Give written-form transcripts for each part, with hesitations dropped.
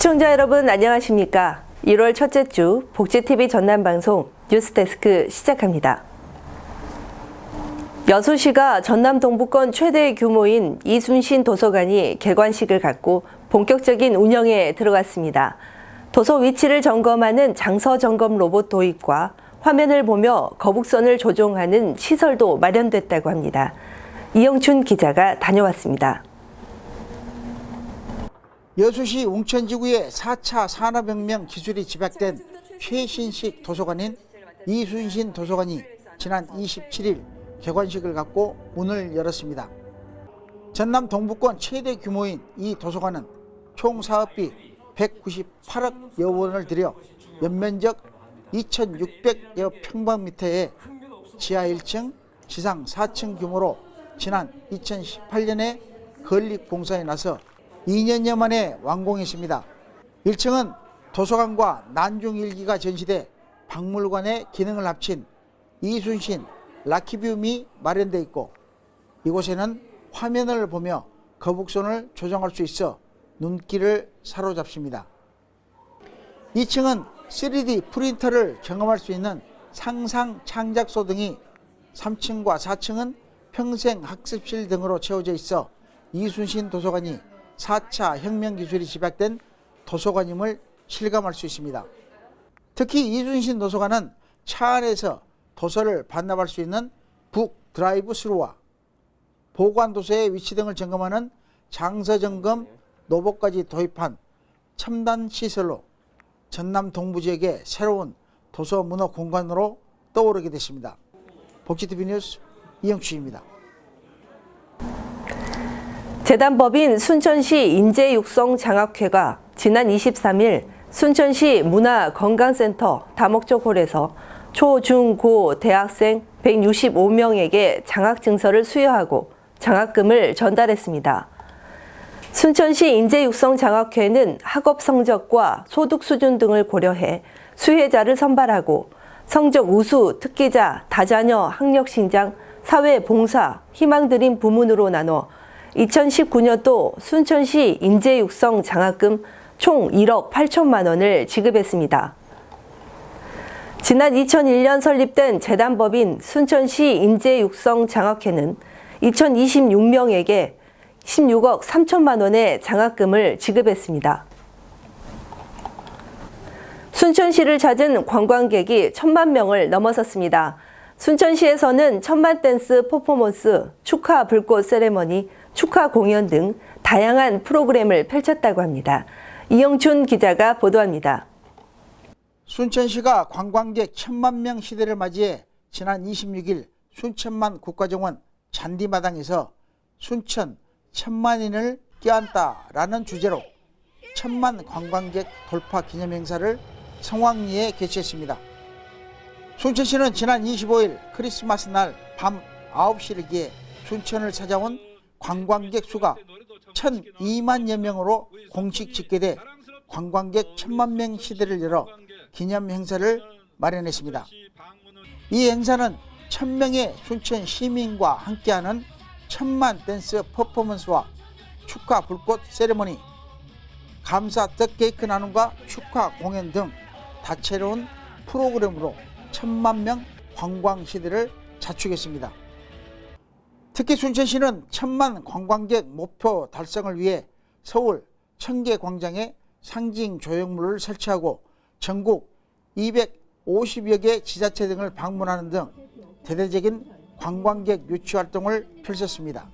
시청자 여러분 안녕하십니까? 1월 첫째 주 복지TV 전남방송 뉴스데스크 시작합니다. 여수시가 전남 동부권 최대 규모인 이순신 도서관이 개관식을 갖고 본격적인 운영에 들어갔습니다. 도서 위치를 점검하는 장서 점검 로봇 도입과 화면을 보며 거북선을 조종하는 시설도 마련됐다고 합니다. 이영춘 기자가 다녀왔습니다. 여수시 웅천지구의 4차 산업혁명 기술이 집약된 최신식 도서관인 이순신 도서관이 지난 27일 개관식을 갖고 문을 열었습니다. 전남 동부권 최대 규모인 이 도서관은 총 사업비 198억여 원을 들여 연면적 2,600여 평방미터의 지하 1층, 지상 4층 규모로 지난 2018년에 건립공사에 나서 2년여 만에 완공했습니다. 1층은 도서관과 난중일기가 전시돼 박물관의 기능을 합친 이순신 라키뷴이 마련되어 있고, 이곳에는 화면을 보며 거북선을 조정할 수 있어 눈길을 사로잡습니다. 2층은 3D 프린터를 경험할 수 있는 상상 창작소 등이, 3층과 4층은 평생학습실 등으로 채워져 있어 이순신 도서관이 4차 혁명기술이 집약된 도서관임을 실감할 수 있습니다. 특히 이순신 도서관은 차 안에서 도서를 반납할 수 있는 북 드라이브 스루와 보관도서의 위치 등을 점검하는 장서점검 로봇까지 도입한 첨단 시설로 전남 동부 지역의 새로운 도서 문화 공간으로 떠오르게 됐습니다. 복지TV 뉴스 이영춘입니다. 재단법인 순천시 인재육성장학회가 지난 23일 순천시 문화건강센터 다목적 홀에서 초, 중, 고 대학생 165명에게 장학증서를 수여하고 장학금을 전달했습니다. 순천시 인재육성장학회는 학업 성적과 소득 수준 등을 고려해 수혜자를 선발하고 성적 우수, 특기자, 다자녀, 학력신장, 사회봉사, 희망드림 부문으로 나눠 2019년도 순천시 인재육성 장학금 총 1억 8천만 원을 지급했습니다. 지난 2001년 설립된 재단법인 순천시 인재육성 장학회는 2026명에게 16억 3천만 원의 장학금을 지급했습니다. 순천시를 찾은 관광객이 1,000만 명을 넘어섰습니다. 순천시에서는 천만 댄스 퍼포먼스, 축하 불꽃 세레머니, 축하 공연 등 다양한 프로그램을 펼쳤다고 합니다. 이영춘 기자가 보도합니다. 순천시가 관광객 1,000만 명 시대를 맞이해 지난 26일 순천만 국가정원 잔디마당에서 순천 1,000만인을 껴안다라는 주제로 1,000만 관광객 돌파 기념행사를 성황리에 개최했습니다. 순천시는 지난 25일 크리스마스 날 밤 9시를 기해 순천을 찾아온 관광객 수가 1,002만여 명으로 공식 집계돼 관광객 1,000만 명 시대를 열어 기념 행사를 마련했습니다. 이 행사는 1,000명의 순천 시민과 함께하는 1,000만 댄스 퍼포먼스와 축하 불꽃 세레머니, 감사 떡 케이크 나눔과 축하 공연 등 다채로운 프로그램으로 1,000만 명 관광 시대를 자축했습니다. 특히 순천시는 1,000만 관광객 목표 달성을 위해 서울 청계광장에 상징 조형물을 설치하고 전국 250여 개 지자체 등을 방문하는 등 대대적인 관광객 유치 활동을 펼쳤습니다.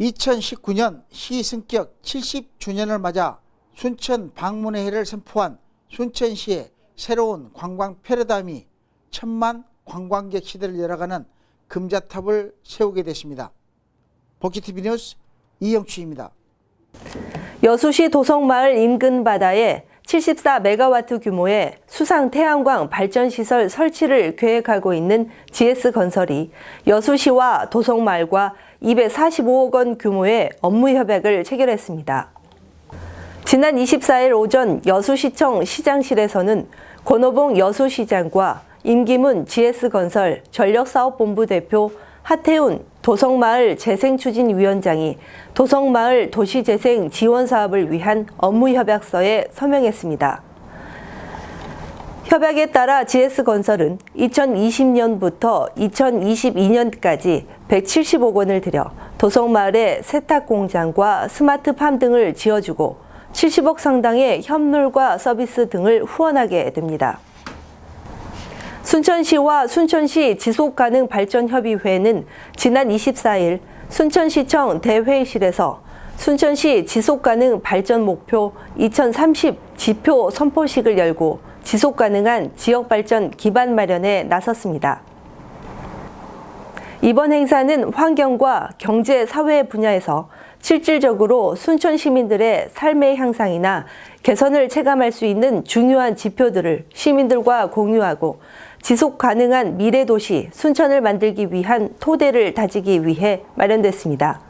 2019년 시 승격 70주년을 맞아 순천 방문의 해를 선포한 순천시의 새로운 관광 패러다임이 1,000만 관광객 시대를 열어가는 금자탑을 세우게 됐습니다. 복지TV 뉴스 이영춘입니다. 여수시 도성마을 인근 바다에 74메가와트 규모의 수상 태양광 발전시설 설치를 계획하고 있는 GS건설이 여수시와 도성마을과 245억 원 규모의 업무 협약을 체결했습니다. 지난 24일 오전 여수시청 시장실에서는 권오봉 여수시장과 임기문 GS건설 전력사업본부 대표 하태훈 도성마을 재생추진위원장이 도성마을 도시재생 지원 사업을 위한 업무협약서에 서명했습니다. 협약에 따라 GS건설은 2020년부터 2022년까지 170억 원을 들여 도성마을에 세탁공장과 스마트팜 등을 지어주고 70억 상당의 현물과 서비스 등을 후원하게 됩니다. 순천시와 순천시 지속가능발전협의회는 지난 24일 순천시청 대회의실에서 순천시 지속가능발전 목표 2030 지표 선포식을 열고 지속가능한 지역발전 기반 마련에 나섰습니다. 이번 행사는 환경과 경제, 사회 분야에서 실질적으로 순천 시민들의 삶의 향상이나 개선을 체감할 수 있는 중요한 지표들을 시민들과 공유하고 지속 가능한 미래 도시 순천을 만들기 위한 토대를 다지기 위해 마련됐습니다.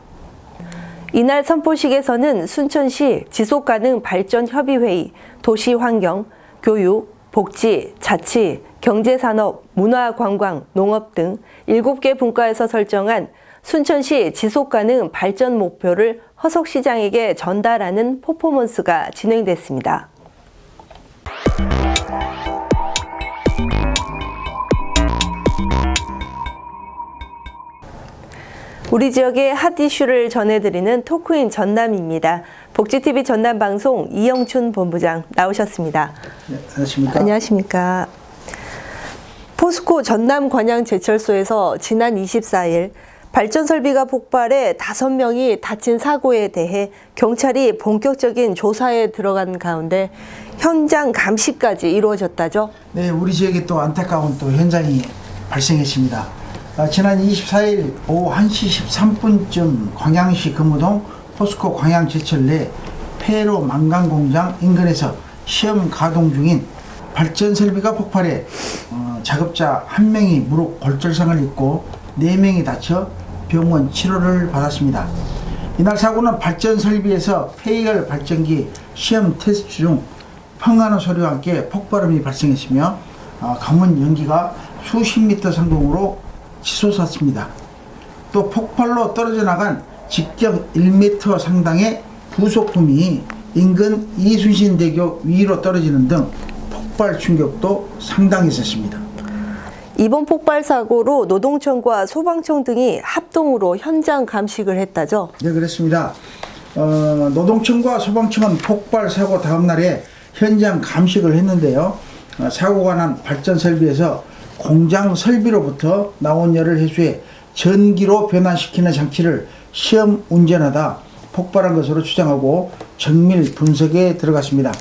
이날 선포식에서는 순천시 지속가능발전협의회의, 도시환경, 교육, 복지, 자치, 경제산업, 문화관광, 농업 등 7개 분과에서 설정한 순천시 지속가능 발전 목표를 허석시장에게 전달하는 퍼포먼스가 진행됐습니다. 우리 지역의 핫 이슈를 전해드리는 토크인 전남입니다. 복지TV 전남방송 이영춘 본부장 나오셨습니다. 네, 안녕하십니까? 안녕하십니까? 포스코 전남관양제철소에서 지난 24일 발전 설비가 폭발해 5명이 다친 사고에 대해 경찰이 본격적인 조사에 들어간 가운데 현장 감시까지 이루어졌다죠? 네, 우리 지역에 또 안타까운 또 현장이 발생했습니다. 지난 24일 오후 1시 13분쯤 광양시 금호동 포스코 광양제철 내 폐로 망간공장 인근에서 시험 가동 중인 발전 설비가 폭발해 작업자 1명이 무릎 골절상을 입고 4명이 다쳐 병원 치료를 받았습니다. 이날 사고는 발전 설비에서 폐열 발전기 시험 테스트 중 펑하는 소리와 함께 폭발음이 발생했으며 강원 연기가 수십 미터 상공으로 치솟았습니다. 또 폭발로 떨어져 나간 직경 1m 상당의 부속품이 인근 이순신대교 위로 떨어지는 등 폭발 충격도 상당히 있었습니다. 이번 폭발 사고로 노동청과 소방청 등이 합동으로 현장 감식을 했다죠? 네, 그렇습니다. 노동청과 소방청은 폭발 사고 다음 날에 현장 감식을 했는데요. 사고가 난 발전 설비에서 공장 설비로부터 나온 열을 해소해 전기로 변환시키는 장치를 시험 운전하다 폭발한 것으로 추정하고 정밀 분석에 들어갔습니다.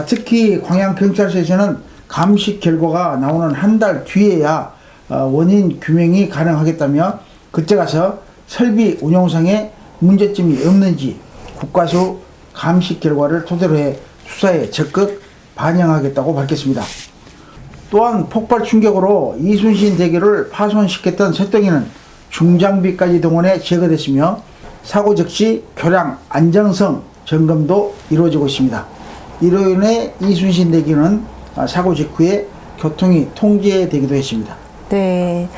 특히 광양경찰서에서는 감식 결과가 나오는 한 달 뒤에야 원인 규명이 가능하겠다며 그때 가서 설비 운용상에 문제점이 없는지 국과수 감식 결과를 토대로 해 수사에 적극 반영하겠다고 밝혔습니다. 또한 폭발 충격으로 이순신 대교를 파손시켰던 쇳덩이는 중장비까지 동원해 제거됐으며 사고 즉시 교량 안정성 점검도 이루어지고 있습니다. 이로 인해 이순신 대교는 사고 직후에 교통이 통제되기도 했습니다. 네.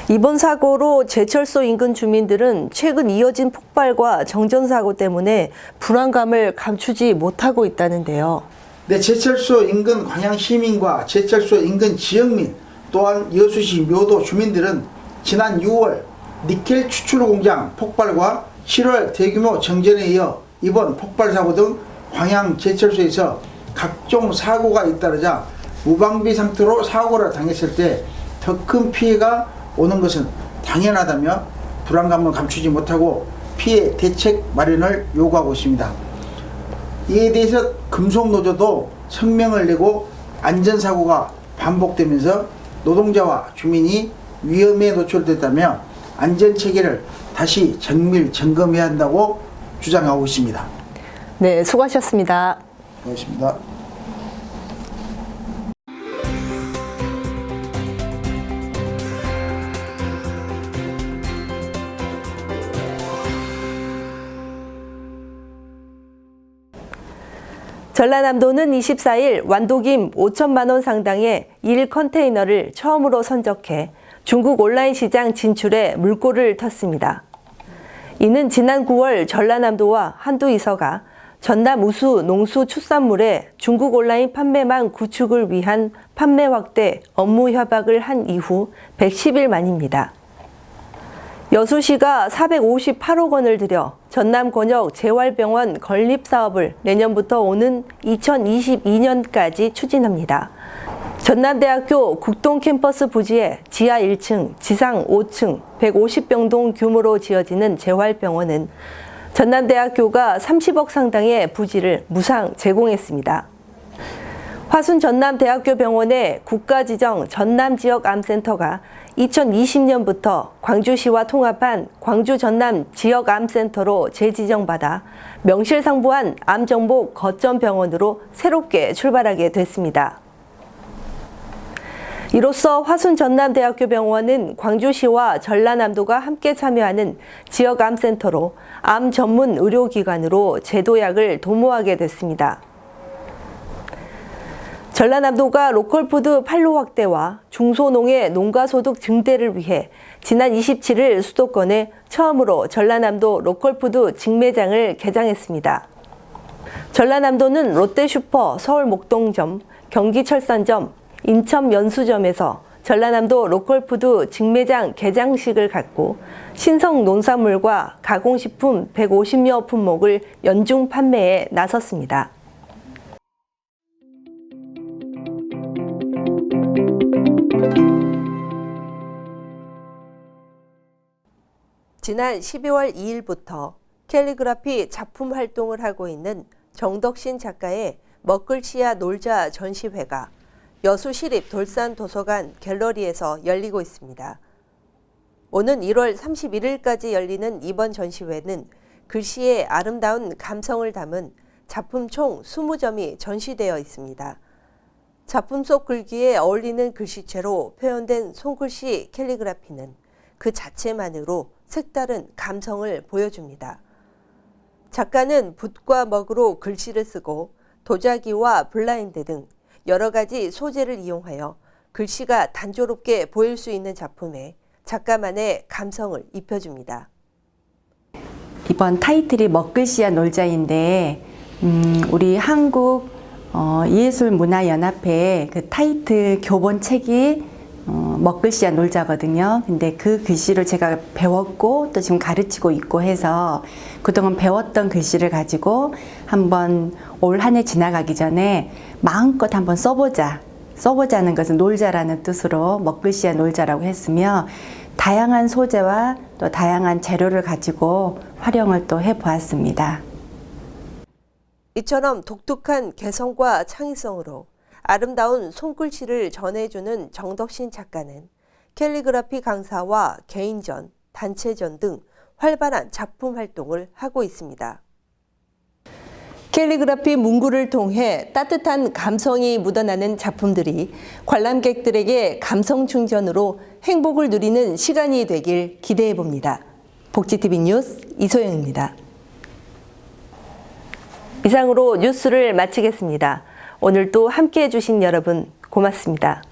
이번 사고로 제철소 인근 주민들은 최근 이어진 폭발과 정전사고 때문에 불안감을 감추지 못하고 있다는데요. 네, 제철소 인근 광양 시민과 제철소 인근 지역민 또한 여수시 묘도 주민들은 지난 6월 니켈 추출 공장 폭발과 7월 대규모 정전에 이어 이번 폭발 사고 등 광양 제철소에서 각종 사고가 잇따르자 무방비 상태로 사고를 당했을 때 더 큰 피해가 오는 것은 당연하다며 불안감을 감추지 못하고 피해 대책 마련을 요구하고 있습니다. 이에 대해서 금속노조도 성명을 내고 안전사고가 반복되면서 노동자와 주민이 위험에 노출됐다며 안전체계를 다시 정밀 점검해야 한다고 주장하고 있습니다. 네, 수고하셨습니다. 고맙습니다. 전라남도는 24일 완도김 5천만 원 상당의 1컨테이너를 처음으로 선적해 중국 온라인 시장 진출에 물꼬를 텄습니다. 이는 지난 9월 전라남도와 한도이서가 전남 우수 농수축산물의 중국 온라인 판매망 구축을 위한 판매 확대 업무 협약을 한 이후 110일 만입니다. 여수시가 458억 원을 들여 전남 권역 재활병원 건립 사업을 내년부터 오는 2022년까지 추진합니다. 전남대학교 국동 캠퍼스 부지에 지하 1층, 지상 5층, 150병동 규모로 지어지는 재활병원은 전남대학교가 30억 상당의 부지를 무상 제공했습니다. 화순 전남대학교 병원의 국가지정 전남지역암센터가 2020년부터 광주시와 통합한 광주 전남 지역암센터로 재지정받아 명실상부한 암정복 거점병원으로 새롭게 출발하게 됐습니다. 이로써 화순 전남대학교 병원은 광주시와 전라남도가 함께 참여하는 지역암센터로 암 전문 의료기관으로 제도약을 도모하게 됐습니다. 전라남도가 로컬푸드 판로 확대와 중소농의 농가소득 증대를 위해 지난 27일 수도권에 처음으로 전라남도 로컬푸드 직매장을 개장했습니다. 전라남도는 롯데슈퍼 서울목동점, 경기철산점, 인천연수점에서 전라남도 로컬푸드 직매장 개장식을 갖고 신성 농산물과 가공식품 150여 품목을 연중 판매에 나섰습니다. 지난 12월 2일부터 캘리그라피 작품 활동을 하고 있는 정덕신 작가의 먹글씨야 놀자 전시회가 여수시립 돌산도서관 갤러리에서 열리고 있습니다. 오는 1월 31일까지 열리는 이번 전시회는 글씨의 아름다운 감성을 담은 작품 총 20점이 전시되어 있습니다. 작품 속 글귀에 어울리는 글씨체로 표현된 손글씨 캘리그라피는 그 자체만으로 색다른 감성을 보여줍니다. 작가는 붓과 먹으로 글씨를 쓰고 도자기와 블라인드 등 여러 가지 소재를 이용하여 글씨가 단조롭게 보일 수 있는 작품에 작가만의 감성을 입혀줍니다. 이번 타이틀이 먹글씨야 놀자인데 우리 한국 예술문화연합회 그 타이틀 교본 책이 먹글씨야 놀자거든요. 근데 그 글씨를 제가 배웠고 또 지금 가르치고 있고 해서 그동안 배웠던 글씨를 가지고 한번 올 한 해 지나가기 전에 마음껏 한번 써보자. 써보자는 것은 놀자라는 뜻으로 먹글씨야 놀자라고 했으며 다양한 소재와 또 다양한 재료를 가지고 활용을 또 해보았습니다. 이처럼 독특한 개성과 창의성으로 아름다운 손글씨를 전해주는 정덕신 작가는 캘리그라피 강사와 개인전, 단체전 등 활발한 작품 활동을 하고 있습니다. 캘리그라피 문구를 통해 따뜻한 감성이 묻어나는 작품들이 관람객들에게 감성 충전으로 행복을 누리는 시간이 되길 기대해 봅니다. 복지TV 뉴스 이소영입니다. 이상으로 뉴스를 마치겠습니다. 오늘도 함께해 주신 여러분 고맙습니다.